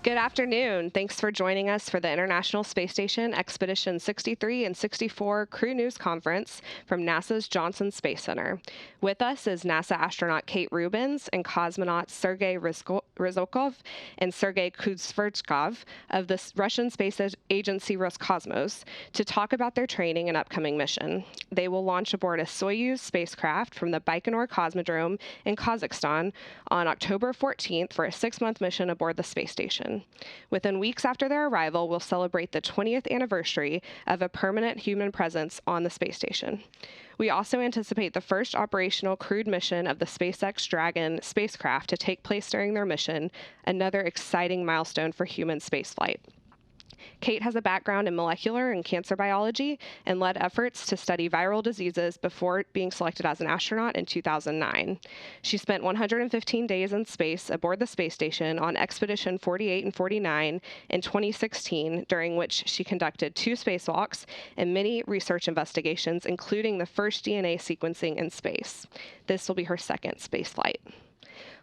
Good afternoon. Thanks for joining us for the International Space Station Expedition 63 and 64 Crew News Conference from NASA's Johnson Space Center. With us is NASA astronaut Kate Rubins and cosmonauts Sergey Ryzhikov and Sergey Kud-Sverchkov of the Russian Space Agency Roscosmos to talk about their training and upcoming mission. They will launch aboard a Soyuz spacecraft from the Baikonur Cosmodrome in Kazakhstan on October 14th for a 6-month mission aboard the space station. Within weeks after their arrival, we'll celebrate the 20th anniversary of a permanent human presence on the space station. We also anticipate the first operational crewed mission of the SpaceX Dragon spacecraft to take place during their mission, another exciting milestone for human spaceflight. Kate has a background in molecular and cancer biology and led efforts to study viral diseases before being selected as an astronaut in 2009. She spent 115 days in space aboard the space station on Expedition 48 and 49 in 2016, during which she conducted 2 spacewalks and many research investigations, including the first DNA sequencing in space. This will be her second spaceflight.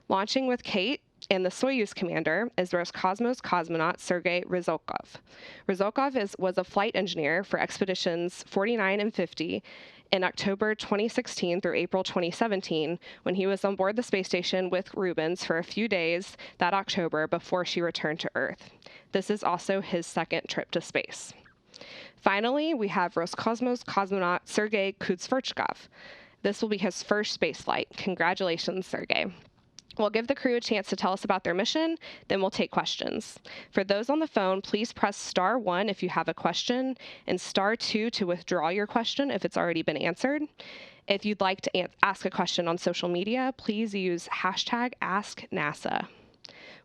Launching with Kate and the Soyuz commander is Roscosmos cosmonaut Sergey Ryzhikov. Ryzhikov was a flight engineer for Expeditions 49 and 50 in October 2016 through April 2017, when he was on board the space station with Rubins for a few days that October before she returned to Earth. This is also his second trip to space. Finally, we have Roscosmos cosmonaut Sergey Kud-Sverchkov. This will be his first spaceflight. Congratulations, Sergey. We'll give the crew a chance to tell us about their mission, then we'll take questions. For those on the phone, please press star 1 if you have a question, and star 2 to withdraw your question if it's already been answered. If you'd like to ask a question on social media, please use hashtag AskNASA.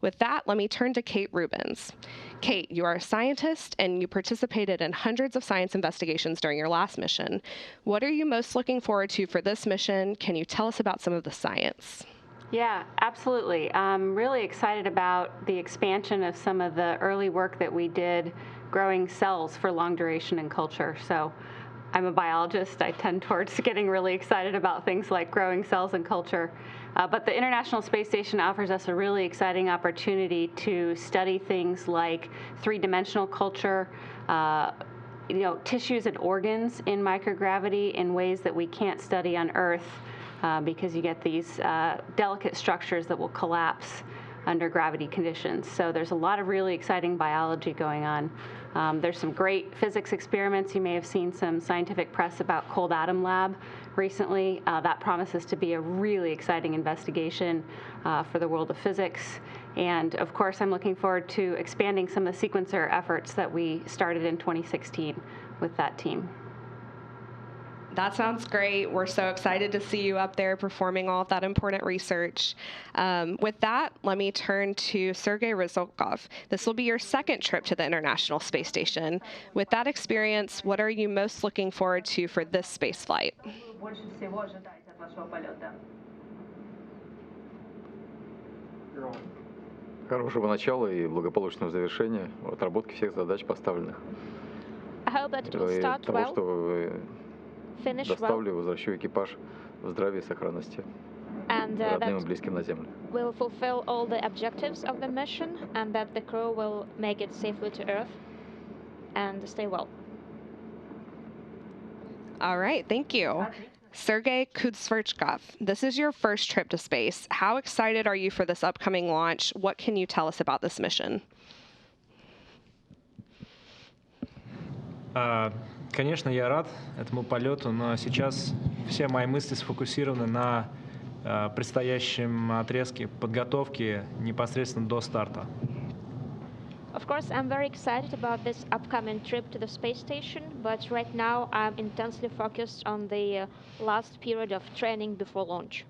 With that, let me turn to Kate Rubins. Kate, you are a scientist and you participated in hundreds of science investigations during your last mission. What are you most looking forward to for this mission? Can you tell us about some of the science? Yeah, absolutely. I'm really excited about the expansion of some of the early work that we did growing cells for long duration in culture. So I'm a biologist. I tend towards getting really excited about things like growing cells in culture. But the International Space Station offers us a really exciting opportunity to study things like 3-dimensional culture, tissues and organs in microgravity in ways that we can't study on Earth. Because you get these delicate structures that will collapse under gravity conditions. So there's a lot of really exciting biology going on. There's some great physics experiments. You may have seen some scientific press about Cold Atom Lab recently. That promises to be a really exciting investigation for the world of physics. And of course, I'm looking forward to expanding some of the sequencer efforts that we started in 2016 with that team. That sounds great. We're so excited to see you up there performing all of that important research. With that, let me turn to Sergey Ryzhikov. This will be your second trip to the International Space Station. With that experience, what are you most looking forward to for this space flight? Хорошего начала и благополучного завершения отработки всех задач поставленных. I hope that it will start Того, well, что вы finish доставлю, well, возвращу экипаж в здравии и сохранности and родным и that близким на Землю. will fulfill all the objectives of the mission, and that the crew will make it safely to Earth and stay well. All right, thank you. Sergey Kud-Sverchkov, this is your first trip to space. How excited are you for this upcoming launch? What can you tell us about this mission? Конечно, я рад этому полету, но сейчас все мои мысли сфокусированы на предстоящем отрезке подготовки непосредственно до старта. Of course, I'm very excited about this upcoming trip to the space station, but right now I'm intensely focused on the last period of training before launch.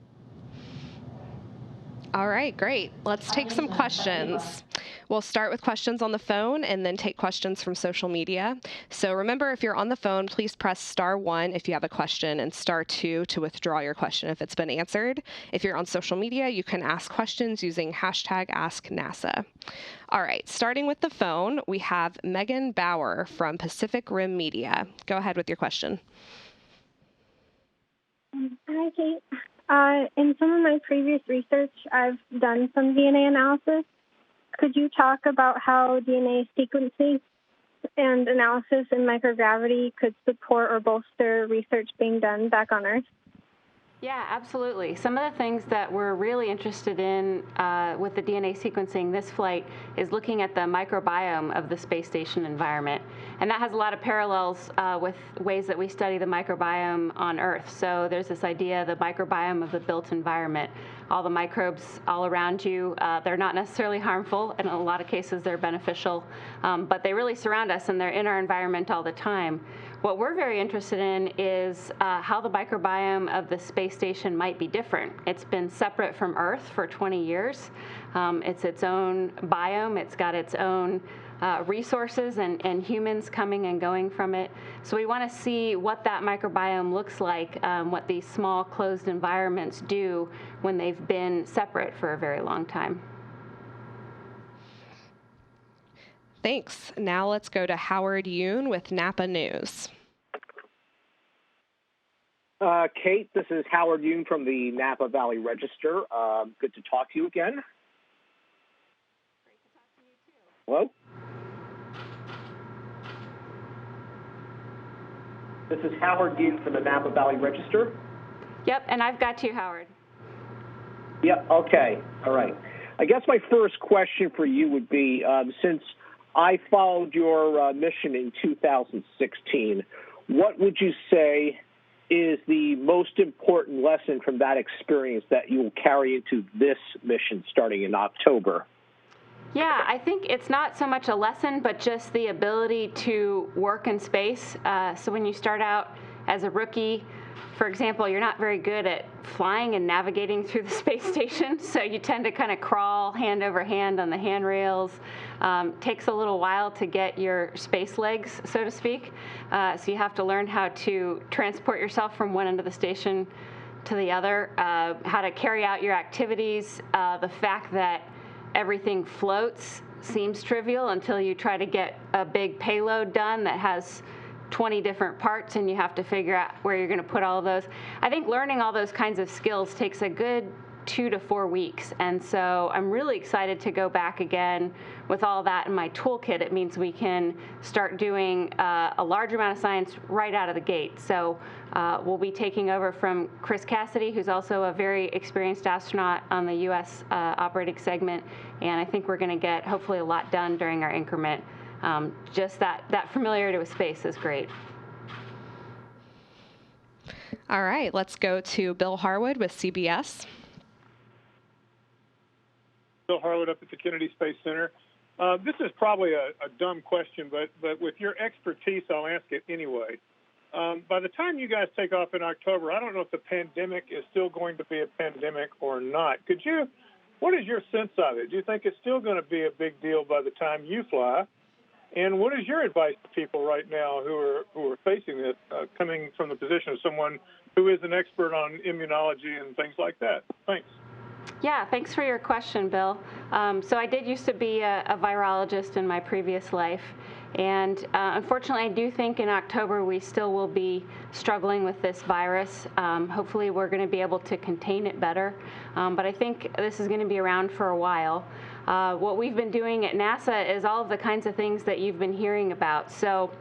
All right, great. Let's take some questions. We'll start with questions on the phone and then take questions from social media. So remember, if you're on the phone, please press star 1 if you have a question and star 2 to withdraw your question if it's been answered. If you're on social media, you can ask questions using hashtag AskNASA. All right, starting with the phone, we have Megan Bauer from Pacific Rim Media. Go ahead with your question. Hi, Kate. In some of my previous research, I've done some DNA analysis. could you talk about how DNA sequencing and analysis in microgravity could support or bolster research being done back on Earth? Yeah, absolutely. Some of the things that we're really interested in with the DNA sequencing this flight is looking at the microbiome of the space station environment. And that has a lot of parallels with ways that we study the microbiome on Earth. So there's this idea, the microbiome of the built environment. All the microbes all around you, they're not necessarily harmful. In a lot of cases, they're beneficial. But they really surround us, and they're in our environment all the time. What we're very interested in is how the microbiome of the space station might be different. It's been separate from Earth for 20 years. It's its own biome. It's got its own resources and humans coming and going from it. So we want to see what that microbiome looks like, what these small closed environments do when they've been separate for a very long time. Thanks. Now let's go to Howard Yoon with Napa News. Kate, this is Howard Yoon from the Napa Valley Register. Good to talk to you again. Great to talk to you too. Hello? This is Howard Yoon from the Napa Valley Register. Yep, and I've got you, Howard. Yep, okay, all right. I guess my first question for you would be, since I followed your mission in 2016, what would you say is the most important lesson from that experience that you will carry into this mission starting in October? Yeah, I think it's not so much a lesson, but just the ability to work in space. So when you start out as a rookie, for example, you're not very good at flying and navigating through the space station, so you tend to kind of crawl hand over hand on the handrails. Takes a little while to get your space legs, so to speak. So you have to learn how to transport yourself from one end of the station to the other, how to carry out your activities. The fact that everything floats seems trivial until you try to get a big payload done that has 20 different parts, and you have to figure out where you're going to put all of those. I think learning all those kinds of skills takes a good 2 to 4 weeks, and so I'm really excited to go back again with all that in my toolkit. It means we can start doing a large amount of science right out of the gate. So we'll be taking over from Chris Cassidy, who's also a very experienced astronaut on the U.S. Operating segment, and I think we're going to get hopefully a lot done during our increment. Just that familiarity with space is great. All right, let's go to Bill Harwood with CBS. Bill Harwood up at the Kennedy Space Center. This is probably a dumb question, but with your expertise, I'll ask it anyway. By the time you guys take off in October, I don't know if the pandemic is still going to be a pandemic or not. What is your sense of it? Do you think it's still going to be a big deal by the time you fly? And what is your advice to people right now who are facing this, coming from the position of someone who is an expert on immunology and things like that? Thanks. Yeah, thanks for your question, Bill. So I did used to be a virologist in my previous life. And unfortunately, I do think in October we still will be struggling with this virus. Hopefully, we're going to be able to contain it better. But I think this is going to be around for a while. What we've been doing at NASA is all of the kinds of things that you've been hearing about. So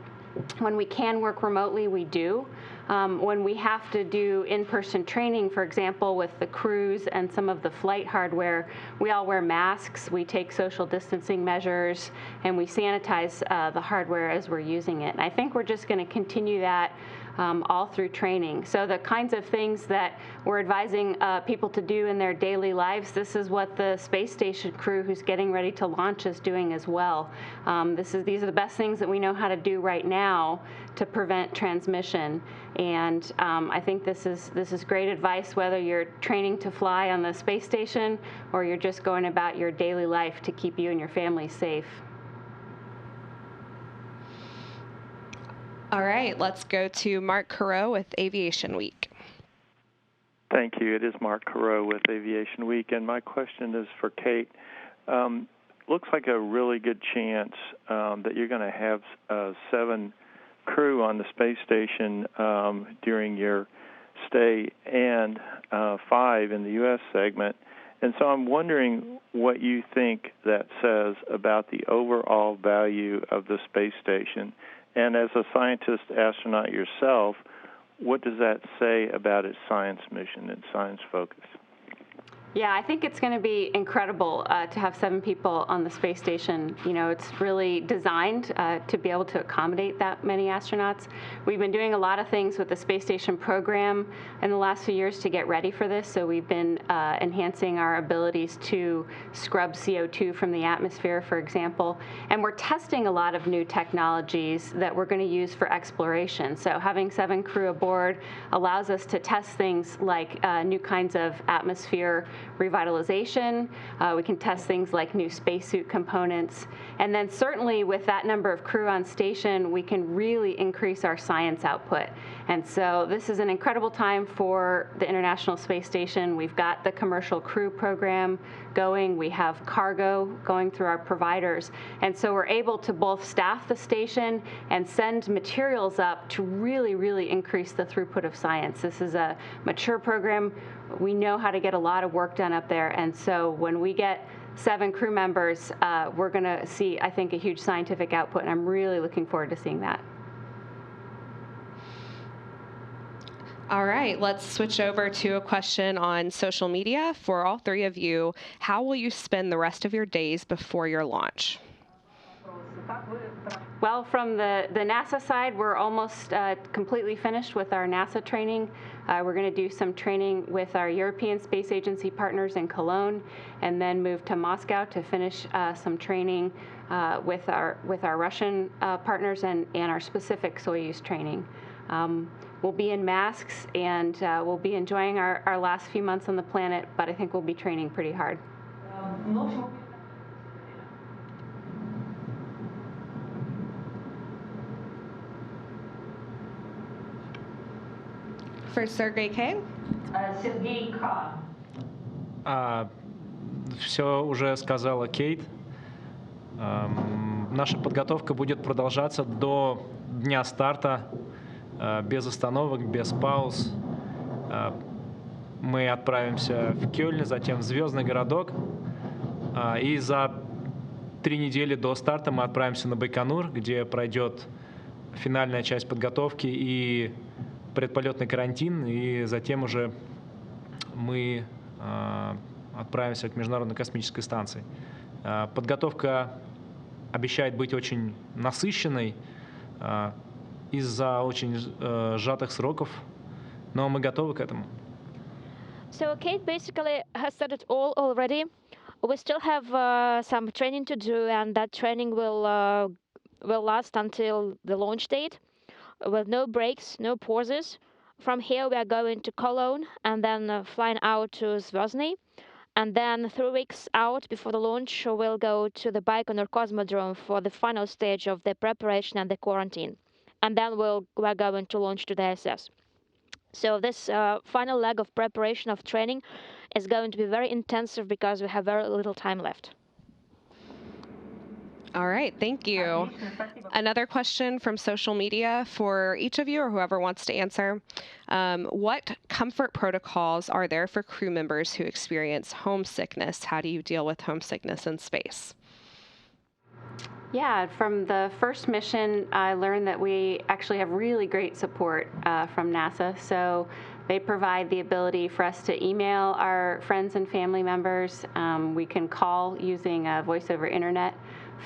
when we can work remotely, we do. When we have to do in-person training, for example, with the crews and some of the flight hardware, we all wear masks, we take social distancing measures, and we sanitize the hardware as we're using it. And I think we're just going to continue that all through training. So the kinds of things that we're advising people to do in their daily lives, this is what the space station crew who's getting ready to launch is doing as well. These are the best things that we know how to do right now to prevent transmission. And I think this is great advice, whether you're training to fly on the space station or you're just going about your daily life to keep you and your family safe. All right, let's go to Mark Carreau with Aviation Week. Thank you. It is Mark Carreau with Aviation Week, and my question is for Kate. Looks like a really good chance that you're going to have 7 crew on the space station during your stay and 5 in the U.S. segment. And so I'm wondering what you think that says about the overall value of the space station. And as a scientist astronaut yourself, what does that say about its science mission and science focus? Yeah, I think it's going to be incredible to have 7 people on the space station. You know, it's really designed to be able to accommodate that many astronauts. We've been doing a lot of things with the space station program in the last few years to get ready for this. So we've been enhancing our abilities to scrub CO2 from the atmosphere, for example. And we're testing a lot of new technologies that we're going to use for exploration. So having 7 crew aboard allows us to test things like new kinds of atmosphere revitalization. We can test things like new spacesuit components. And then certainly with that number of crew on station, we can really increase our science output. And so this is an incredible time for the International Space Station. We've got the commercial crew program going. We have cargo going through our providers. And so we're able to both staff the station and send materials up to really, really increase the throughput of science. This is a mature program. We know how to get a lot of work done up there. And so when we get 7 crew members, we're going to see, I think, a huge scientific output. And I'm really looking forward to seeing that. All right, let's switch over to a question on social media for all 3 of you. How will you spend the rest of your days before your launch? Well, from the NASA side, we're almost completely finished with our NASA training. We're going to do some training with our European Space Agency partners in Cologne, and then move to Moscow to finish some training with our Russian partners and our specific Soyuz training. We'll be in masks, and we'll be enjoying our last few months on the planet, but I think we'll be training pretty hard. For Sergey K. Sergey K. Все уже сказала Кейт. Наша подготовка будет продолжаться до дня старта, без остановок, без пауз. Мы отправимся в Кёльн, затем в Звездный городок. И за 3 недели до старта мы отправимся на Байконур, где пройдет финальная часть подготовки и предполетный карантин. И затем уже мы отправимся к Международной космической станции. Подготовка обещает быть очень насыщенной из-за очень сжатых сроков, но мы готовы к этому. So Kate basically has said it all already. We still have some training to do, and that training will last until the launch date, with no breaks, no pauses. From here, we are going to Cologne and then flying out to Zvozny. And then 3 weeks out before the launch, we'll go to the Baikonur Cosmodrome for the final stage of the preparation and the quarantine. And then we're going to launch to the ISS. So this final leg of preparation of training is going to be very intensive because we have very little time left. All right, thank you. Another question from social media for each of you, or whoever wants to answer. What comfort protocols are there for crew members who experience homesickness? How do you deal with homesickness in space? Yeah, from the first mission, I learned that we actually have really great support from NASA. So they provide the ability for us to email our friends and family members. We can call using a voice over internet,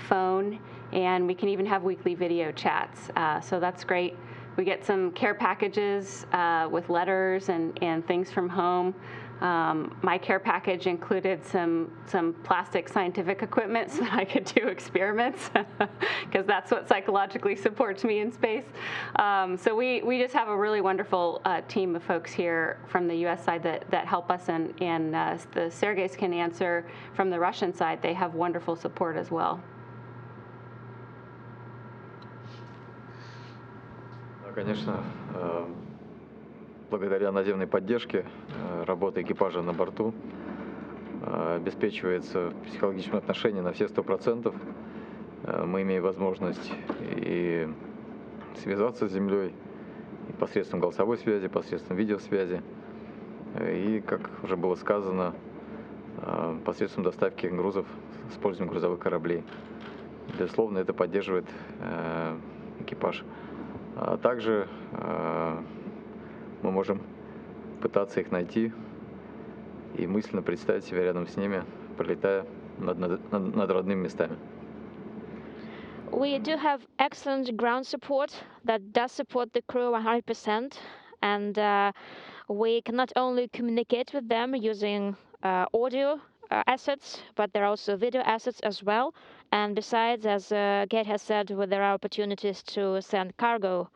phone, and we can even have weekly video chats. So that's great. We get some care packages with letters and things from home. My care package included some plastic scientific equipment so that I could do experiments, because that's what psychologically supports me in space. So we just have a really wonderful team of folks here from the U.S. side that help us, and the Sergeys can answer from the Russian side. They have wonderful support as well. Конечно, благодаря наземной поддержке работа экипажа на борту обеспечивается в психологическом отношении на все 100%. Мы имеем возможность и связаться с Землей и посредством голосовой связи, посредством видеосвязи. И, как уже было сказано, посредством доставки грузов с использованием грузовых кораблей. Безусловно, это поддерживает экипаж. А также мы можем пытаться их найти и мысленно представить себя рядом с ними, пролетая над родными местами. We do have excellent ground support that does support the crew 100%, and we can not only communicate with them using audio assets, but there are also video assets as well. And besides, as Kate has said, there are opportunities to send cargo.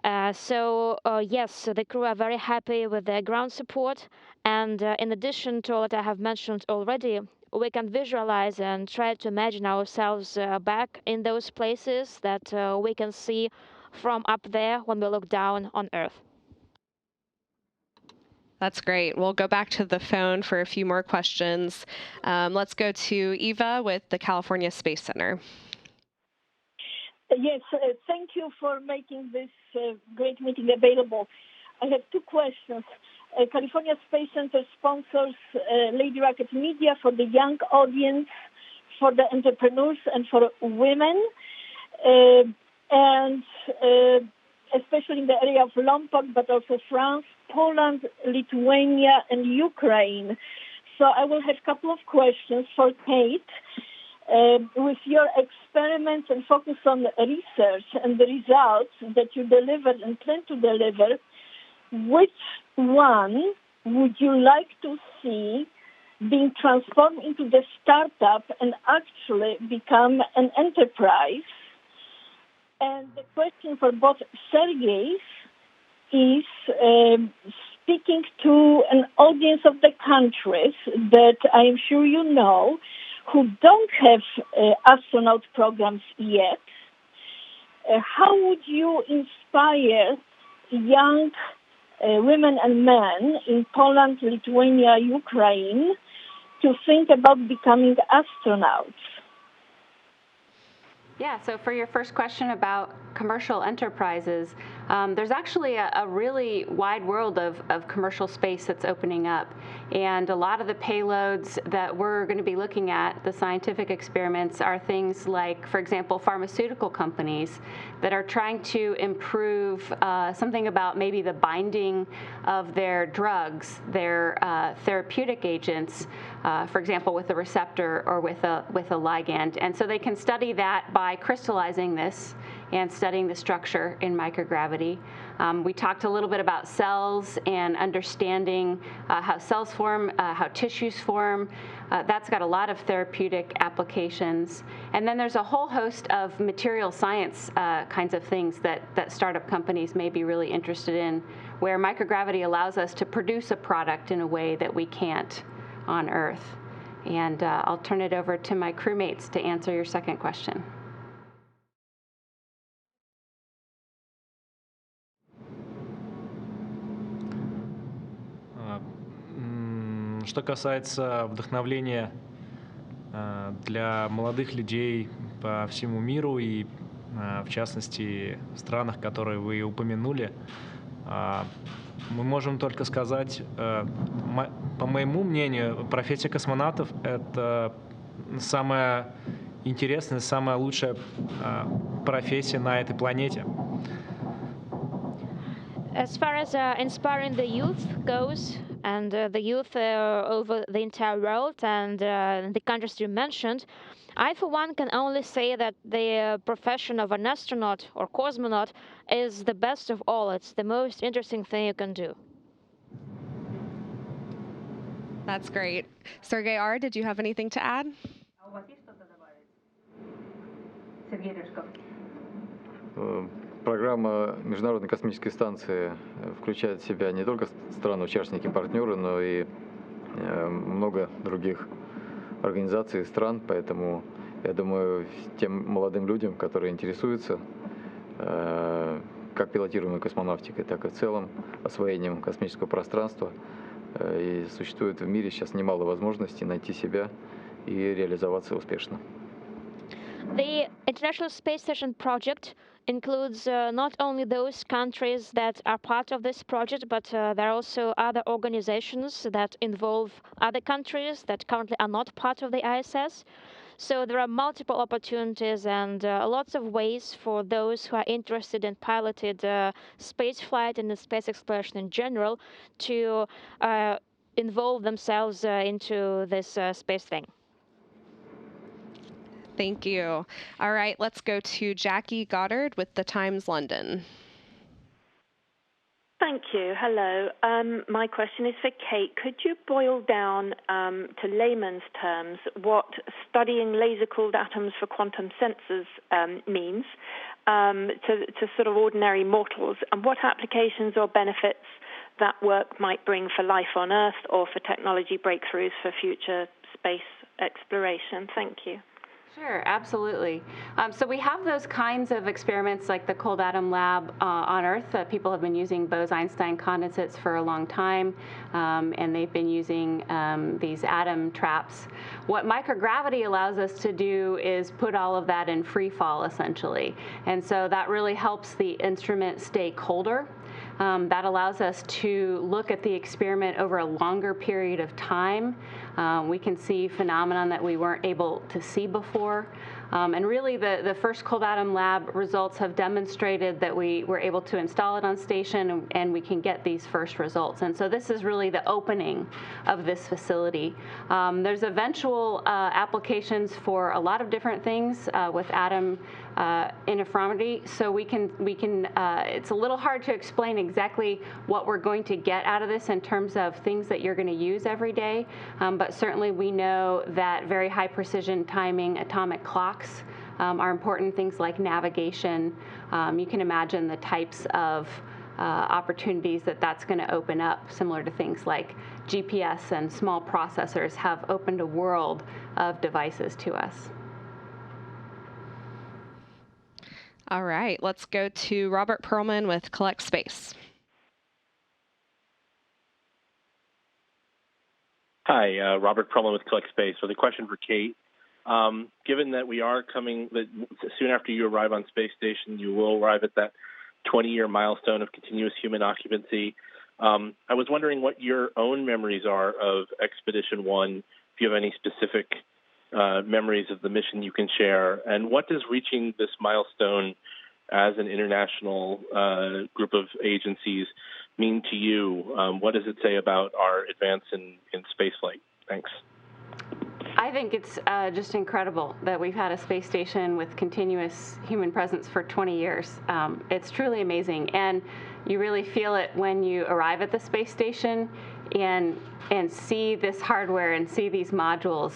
Yes, the crew are very happy with their ground support, and in addition to what I have mentioned already, we can visualize and try to imagine ourselves back in those places that we can see from up there when we look down on Earth. That's great. We'll go back to the phone for a few more questions. Let's go to Eva with the California Space Center. Yes, thank you for making this great meeting available. I have two questions. California Space Center sponsors Lady Rocket Media for the young audience, for the entrepreneurs, and for women, and especially in the area of Lompoc, but also France, Poland, Lithuania, and Ukraine. So I will have a couple of questions for Kate. With your experiments and focus on research and the results that you delivered and plan to deliver, which one would you like to see being transformed into the startup and actually become an enterprise? And the question for both Sergeys is speaking to an audience of the countries that I am sure you know who don't have astronaut programs yet. How would you inspire young women and men in Poland, Lithuania, Ukraine to think about becoming astronauts? Yeah, so for your first question about commercial enterprises, there's actually a really wide world of commercial space that's opening up. And a lot of the payloads that we're going to be looking at, the scientific experiments, are things like, for example, pharmaceutical companies that are trying to improve something about maybe the binding of their drugs, their therapeutic agents, for example, with a receptor or with a ligand. And so they can study that by crystallizing this and studying the structure in microgravity. We talked a little bit about cells and understanding how cells form, how tissues form. That's got a lot of therapeutic applications. And then there's a whole host of material science kinds of things that startup companies may be really interested in, where microgravity allows us to produce a product in a way that we can't on Earth. And I'll turn it over to my crewmates to answer your second question. Что касается вдохновления для молодых людей по всему миру и, в частности, в странах, которые вы упомянули, мы можем только сказать, по моему мнению, профессия космонавтов — это самая интересная, самая лучшая профессия на этой планете. As far as inspiring the youth goes, and the youth over the entire world and the countries you mentioned, I, for one, can only say that the profession of an astronaut or cosmonaut is the best of all. It's the most interesting thing you can do. That's great. Sergey R., did you have anything to add? Программа Международной космической станции включает в себя не только страны-участники, партнеры, но и много других организаций и стран, поэтому я думаю, тем молодым людям, которые интересуются как пилотируемой космонавтикой, так и в целом освоением космического пространства, и существует в мире сейчас немало возможностей найти себя и реализоваться успешно. The International Space Station project includes not only those countries that are part of this project, but there are also other organizations that involve other countries that currently are not part of the ISS. So there are multiple opportunities and lots of ways for those who are interested in piloted space flight and in space exploration in general to involve themselves into this space thing. Thank you. All right, let's go to Jackie Goddard with The Times London. Thank you. Hello. My question is for Kate. Could you boil down to layman's terms what studying laser-cooled atoms for quantum sensors means to sort of ordinary mortals, and what applications or benefits that work might bring for life on Earth or for technology breakthroughs for future space exploration? Thank you. Sure, absolutely. So we have those kinds of experiments like the Cold Atom Lab on Earth. People have been using Bose-Einstein condensates for a long time, and they've been using these atom traps. What microgravity allows us to do is put all of that in free fall, essentially. And so that really helps the instrument stay colder. That allows us to look at the experiment over a longer period of time. We can see phenomenon that we weren't able to see before. And really, the first Cold Atom Lab results have demonstrated that we were able to install it on station, and we can get these first results. And so this is really the opening of this facility. There's eventual applications for a lot of different things with atom interferometry. So we can. It's a little hard to explain exactly what we're going to get out of this in terms of things that you're going to use every day. But certainly we know that very high precision timing atomic clocks are important. Things like navigation. You can imagine the types of opportunities that's going to open up, similar to things like GPS and small processors have opened a world of devices to us. All right, let's go to Robert Perlman with Collect Space. Hi, Robert Perlman with Collect Space. So the question for Kate, given that we are coming, that soon after you arrive on space station, you will arrive at that 20-year milestone of continuous human occupancy. I was wondering what your own memories are of Expedition 1, if you have any specific memories of the mission you can share, and what does reaching this milestone as an international group of agencies mean to you? What does it say about our advance in spaceflight? Thanks. I think it's just incredible that we've had a space station with continuous human presence for 20 years. It's truly amazing, and you really feel it when you arrive at the space station and see this hardware and see these modules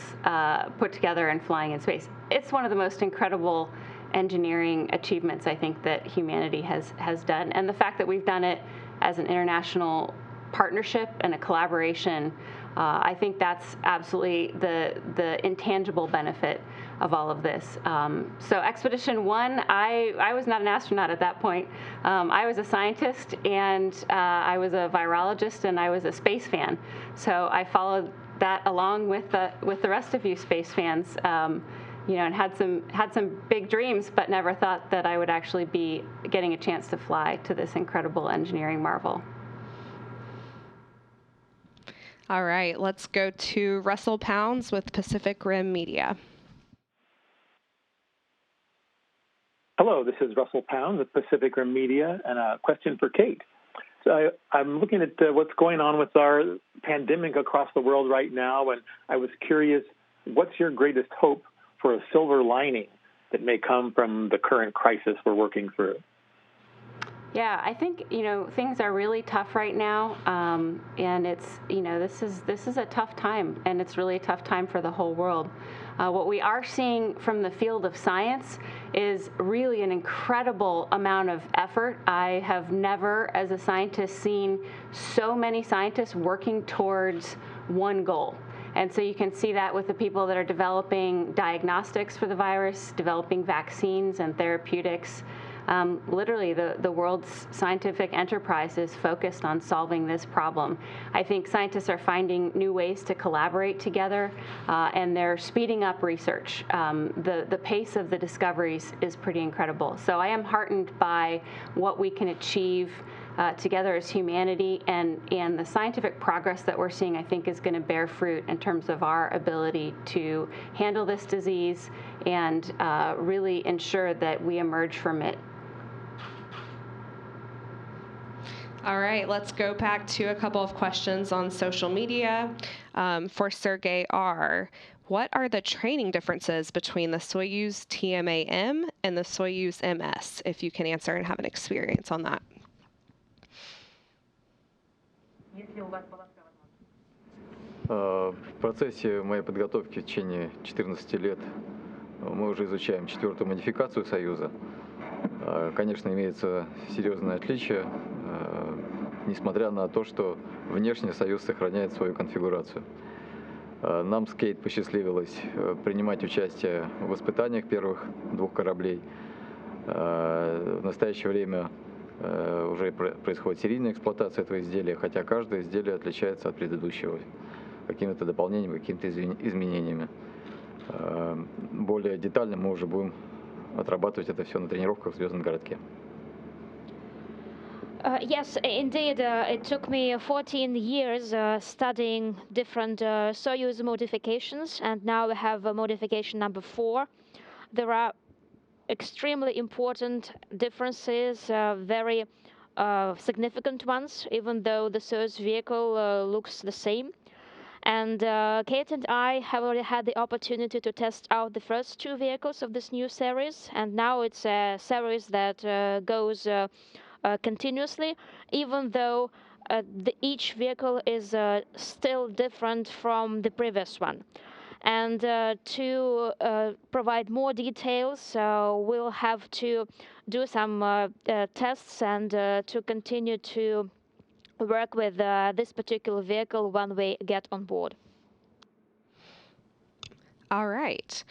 put together and flying in space. It's one of the most incredible engineering achievements I think that humanity has done, and the fact that we've done it as an international partnership and a collaboration, I think that's absolutely the intangible benefit of all of this. So Expedition 1, I was not an astronaut at that point. I was a scientist, and I was a virologist, and I was a space fan. So I followed that along with the rest of you space fans, and had some big dreams, but never thought that I would actually be getting a chance to fly to this incredible engineering marvel. All right, let's go to Russell Pounds with Pacific Rim Media. Hello, this is Russell Pounds with Pacific Rim Media, and a question for Kate. So I'm looking at what's going on with our pandemic across the world right now, and I was curious, what's your greatest hope for a silver lining that may come from the current crisis we're working through? Yeah, I think things are really tough right now, and it's this is a tough time, and it's really a tough time for the whole world. What we are seeing from the field of science is really an incredible amount of effort. I have never, as a scientist, seen so many scientists working towards one goal. And so you can see that with the people that are developing diagnostics for the virus, developing vaccines and therapeutics. literally the world's scientific enterprise is focused on solving this problem. I think scientists are finding new ways to collaborate together, and they're speeding up research. The pace of the discoveries is pretty incredible. So I am heartened by what we can achieve together as humanity, and the scientific progress that we're seeing, I think, is going to bear fruit in terms of our ability to handle this disease and really ensure that we emerge from it. All right, let's go back to a couple of questions on social media. For Sergey R., what are the training differences between the Soyuz TMA-M and the Soyuz MS, if you can answer and have an experience on that? В процессе моей подготовки в течение 14 лет мы уже изучаем 4-ю модификацию Союза. Конечно, имеется серьезное отличие, несмотря на то, что внешне Союз сохраняет свою конфигурацию. Нам с Кейт посчастливилось принимать участие в испытаниях первых 2 кораблей. В настоящее время уже происходит серийная эксплуатация этого изделия, хотя каждое изделие отличается от предыдущего какими-то дополнениями, какими-то изменениями. Более детально мы уже будем отрабатывать это все на тренировках в Звездном городке. Yes, indeed. It took me 14 years studying different Soyuz modifications, and now we have modification number 4. There are extremely important differences, very significant ones, even though the Soyuz vehicle looks the same. And Kate and I have already had the opportunity to test out the first 2 vehicles of this new series, and now it's a series that goes continuously, even though each vehicle is still different from the previous one. And to provide more details, we'll have to do some tests and to continue to work with this particular vehicle when we get on board. All right.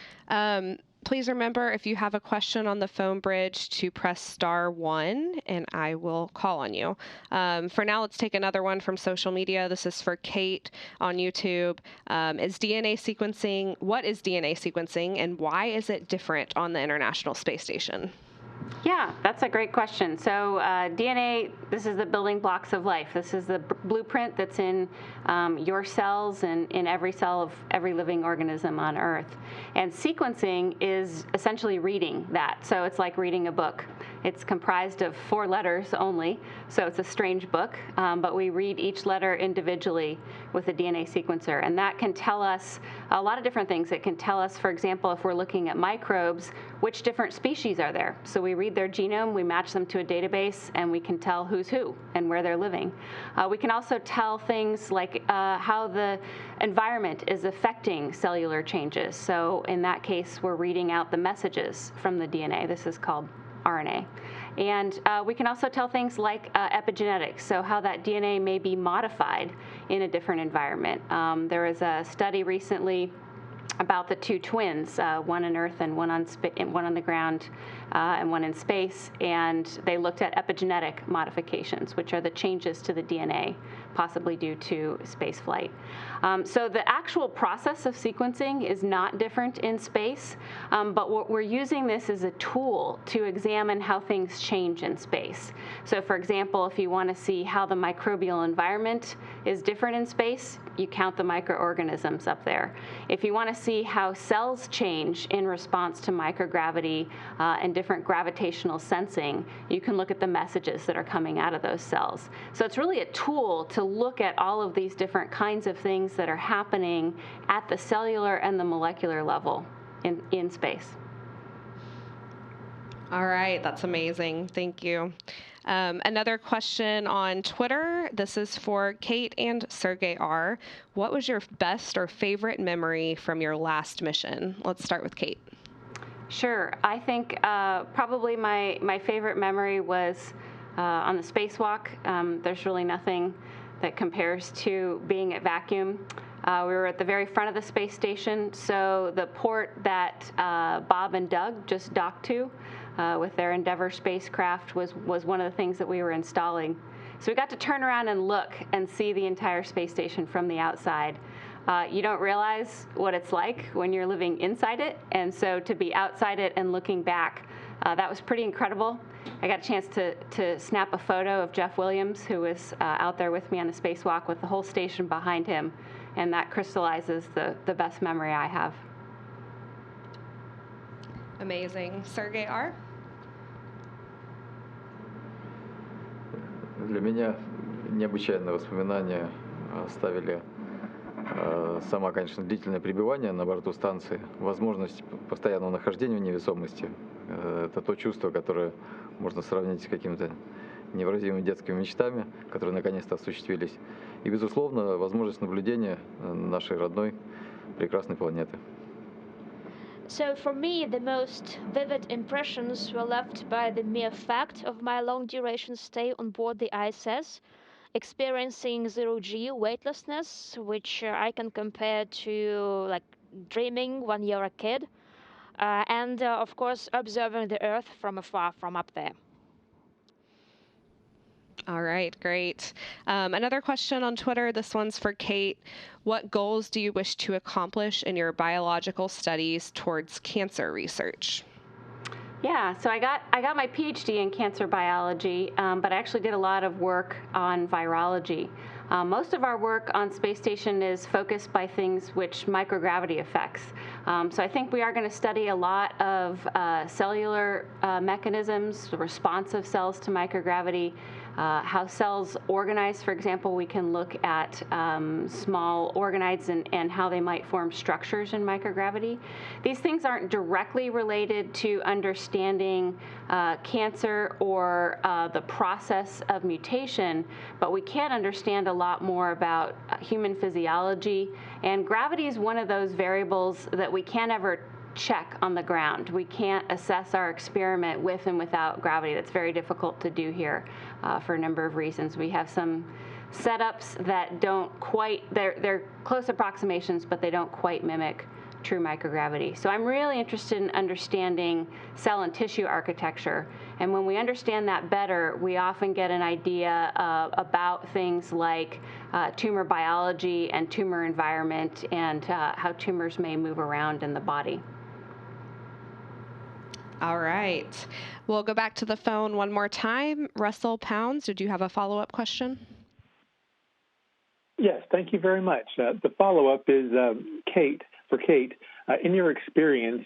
Please remember, if you have a question on the phone bridge, to press *1, and I will call on you. For now, let's take another one from social media. This is for Kate on YouTube. What is DNA sequencing, and why is it different on the International Space Station? Yeah, that's a great question. So DNA, this is the building blocks of life. This is the blueprint that's in your cells and in every cell of every living organism on Earth. And sequencing is essentially reading that. So it's like reading a book. It's comprised of 4 letters only, so it's a strange book, but we read each letter individually with a DNA sequencer. And that can tell us a lot of different things. It can tell us, for example, if we're looking at microbes, which different species are there. So we read their genome, we match them to a database, and we can tell who's who and where they're living. We can also tell things like how the environment is affecting cellular changes. So in that case, we're reading out the messages from the DNA. This is called RNA. And we can also tell things like epigenetics, so how that DNA may be modified in a different environment. There was a study recently about the 2 twins, one on Earth and one on the ground and one in space, and they looked at epigenetic modifications, which are the changes to the DNA, possibly due to space flight. So the actual process of sequencing is not different in space, but what we're using this as a tool to examine how things change in space. So for example, if you want to see how the microbial environment is different in space, you count the microorganisms up there. If you want to see how cells change in response to microgravity and different gravitational sensing, you can look at the messages that are coming out of those cells. So it's really a tool to look at all of these different kinds of things that are happening at the cellular and the molecular level in space. All right, that's amazing. Thank you. Another question on Twitter. This is for Kate and Sergey R. What was your best or favorite memory from your last mission? Let's start with Kate. Sure. I think probably my favorite memory was on the spacewalk. There's really nothing that compares to being at vacuum. We were at the very front of the space station, so the port that Bob and Doug just docked to with their Endeavour spacecraft was one of the things that we were installing. So we got to turn around and look and see the entire space station from the outside. You don't realize what it's like when you're living inside it, and so to be outside it and looking back, that was pretty incredible. I got a chance to snap a photo of Jeff Williams, who was out there with me on the spacewalk with the whole station behind him, and that crystallizes the best memory I have. Amazing. Sergey R.? Для меня необычайные воспоминания оставили сама, конечно, длительное пребывание на борту станции, возможность постоянного нахождения в невесомости. Это то чувство, которое можно сравнить с какими-то невыразимыми детскими мечтами, которые наконец-то осуществились. И, безусловно, возможность наблюдения нашей родной прекрасной планеты. So for me, the most vivid impressions were left by the mere fact of my long-duration stay on board the ISS, experiencing zero-G weightlessness, which I can compare to like dreaming when you're a kid, and of course observing the Earth from afar from up there. All right, great. Another question on Twitter. This one's for Kate. What goals do you wish to accomplish in your biological studies towards cancer research? Yeah, so I got my PhD in cancer biology, but I actually did a lot of work on virology. Most of our work on space station is focused by things which microgravity affects. So I think we are going to study a lot of cellular mechanisms, the response of cells to microgravity, how cells organize. For example, we can look at small organoids and how they might form structures in microgravity. These things aren't directly related to understanding cancer or the process of mutation, but we can understand a lot more about human physiology. And gravity is one of those variables that we can't ever check on the ground. We can't assess our experiment with and without gravity. That's very difficult to do here for a number of reasons. We have some setups that don't quite, they're close approximations, but they don't quite mimic true microgravity. So I'm really interested in understanding cell and tissue architecture. And when we understand that better, we often get an idea about things like tumor biology and tumor environment and how tumors may move around in the body. All right. We'll go back to the phone one more time. Russell Pounds, did you have a follow-up question? Yes, thank you very much. The follow-up is Kate. For Kate, in your experience,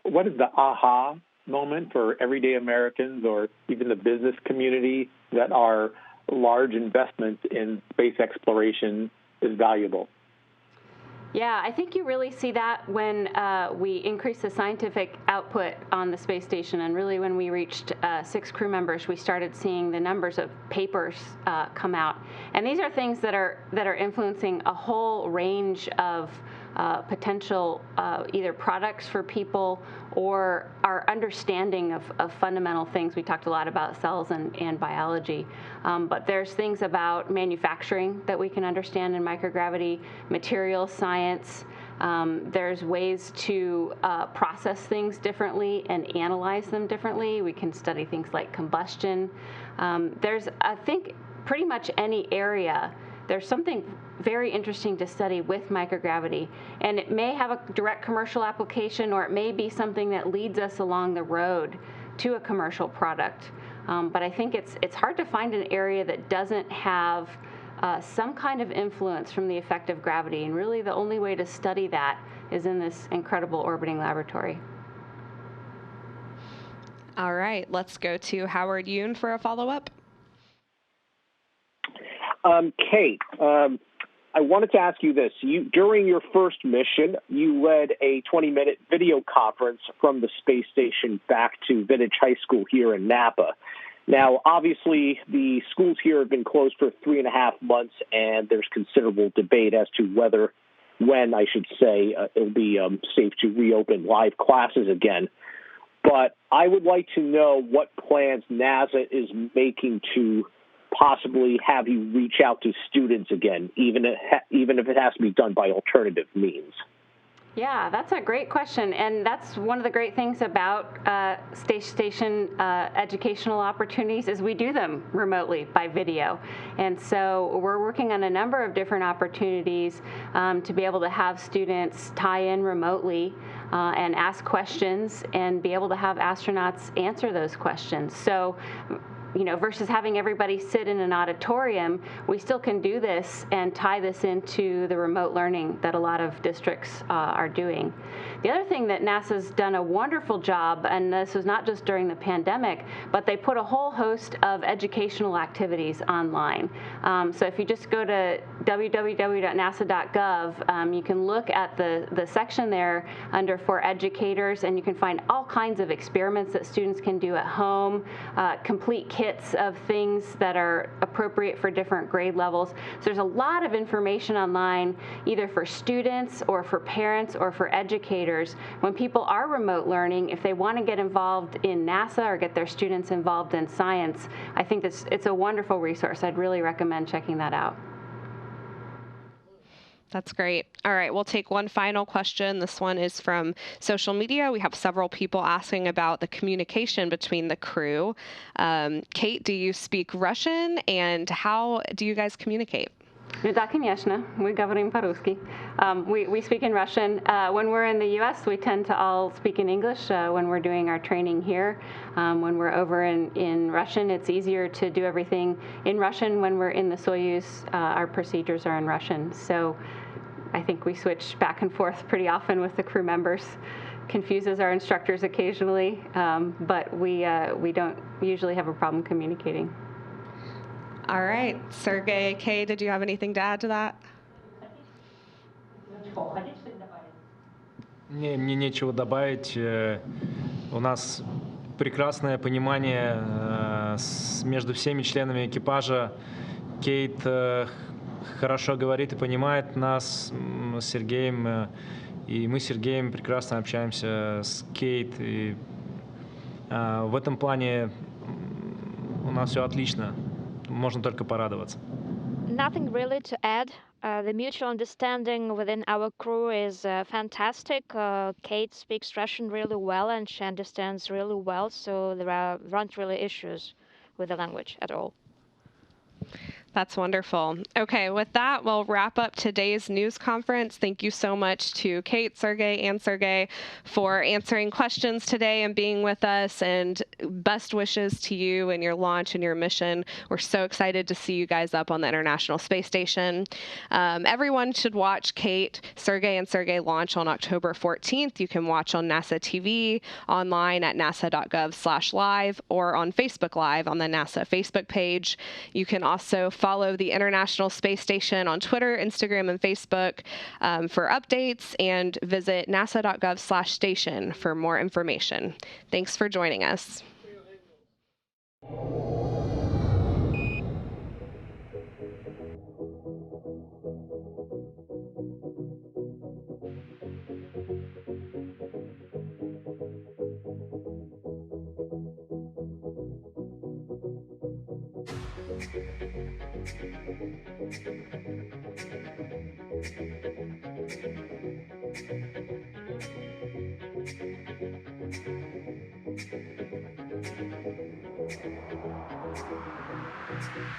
what is the aha moment for everyday Americans or even the business community that our large investments in space exploration is valuable? Yeah, I think you really see that when we increase the scientific output on the space station, and really when we reached 6 crew members, we started seeing the numbers of papers come out. And these are things that are influencing a whole range of potential either products for people or our understanding of fundamental things. We talked a lot about cells and biology, but there's things about manufacturing that we can understand in microgravity, material science. There's ways to process things differently and analyze them differently. We can study things like combustion. There's, I think, pretty much any area. There's something very interesting to study with microgravity, and it may have a direct commercial application, or it may be something that leads us along the road to a commercial product. But I think it's hard to find an area that doesn't have some kind of influence from the effect of gravity, and really the only way to study that is in this incredible orbiting laboratory. All right, let's go to Howard Yoon for a follow-up. Kate, I wanted to ask you this. During your first mission, you led a 20-minute video conference from the space station back to Vintage High School here in Napa. Now, obviously, the schools here have been closed for 3.5 months, and there's considerable debate as to when I should say, it'll be safe to reopen live classes again. But I would like to know what plans NASA is making to possibly have you reach out to students again, even if it has to be done by alternative means. Yeah, that's a great question, and that's one of the great things about space station educational opportunities is we do them remotely by video. And so we're working on a number of different opportunities to be able to have students tie in remotely and ask questions and be able to have astronauts answer those questions. So, versus having everybody sit in an auditorium, we still can do this and tie this into the remote learning that a lot of districts are doing. The other thing that NASA's done a wonderful job, and this was not just during the pandemic, but they put a whole host of educational activities online. So if you just go to www.nasa.gov, you can look at the section there under for educators, and you can find all kinds of experiments that students can do at home, complete kits of things that are appropriate for different grade levels. So there's a lot of information online, either for students or for parents or for educators. When people are remote learning, if they want to get involved in NASA or get their students involved in science, I think it's a wonderful resource. I'd really recommend checking that out. That's great. All right, we'll take one final question. This one is from social media. We have several people asking about the communication between the crew. Kate, do you speak Russian, and how do you guys communicate? Да, конечно. Мы говорим по-русски. We speak in Russian. When we're in the U.S., we tend to all speak in English when we're doing our training here. When we're over in Russian, it's easier to do everything in Russian. When we're in the Soyuz, our procedures are in Russian. So I think we switch back and forth pretty often with the crew members. Confuses our instructors occasionally, but we don't usually have a problem communicating. All right. Sergey, Kay, did you have anything to add to that? Мне нечего добавить. У нас прекрасное понимание между всеми членами экипажа. Кейт хорошо говорит и понимает нас с Сергеем, и мы с Сергеем прекрасно общаемся с Кейт. И в этом плане у нас все отлично. Можно только порадоваться. Nothing really to add. The mutual understanding within our crew is fantastic. Kate speaks Russian really well, and she understands really well, so there aren't really issues with the language at all. That's wonderful. Okay, with that, we'll wrap up today's news conference. Thank you so much to Kate, Sergey for answering questions today and being with us, and best wishes to you and your launch and your mission. We're so excited to see you guys up on the International Space Station. Everyone should watch Kate, Sergey, and Sergey launch on October 14th. You can watch on NASA TV, online at nasa.gov/live, or on Facebook Live on the NASA Facebook page. You can also follow the International Space Station on Twitter, Instagram, and Facebook for updates, and visit nasa.gov/station for more information. Thanks for joining us.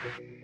Thank you.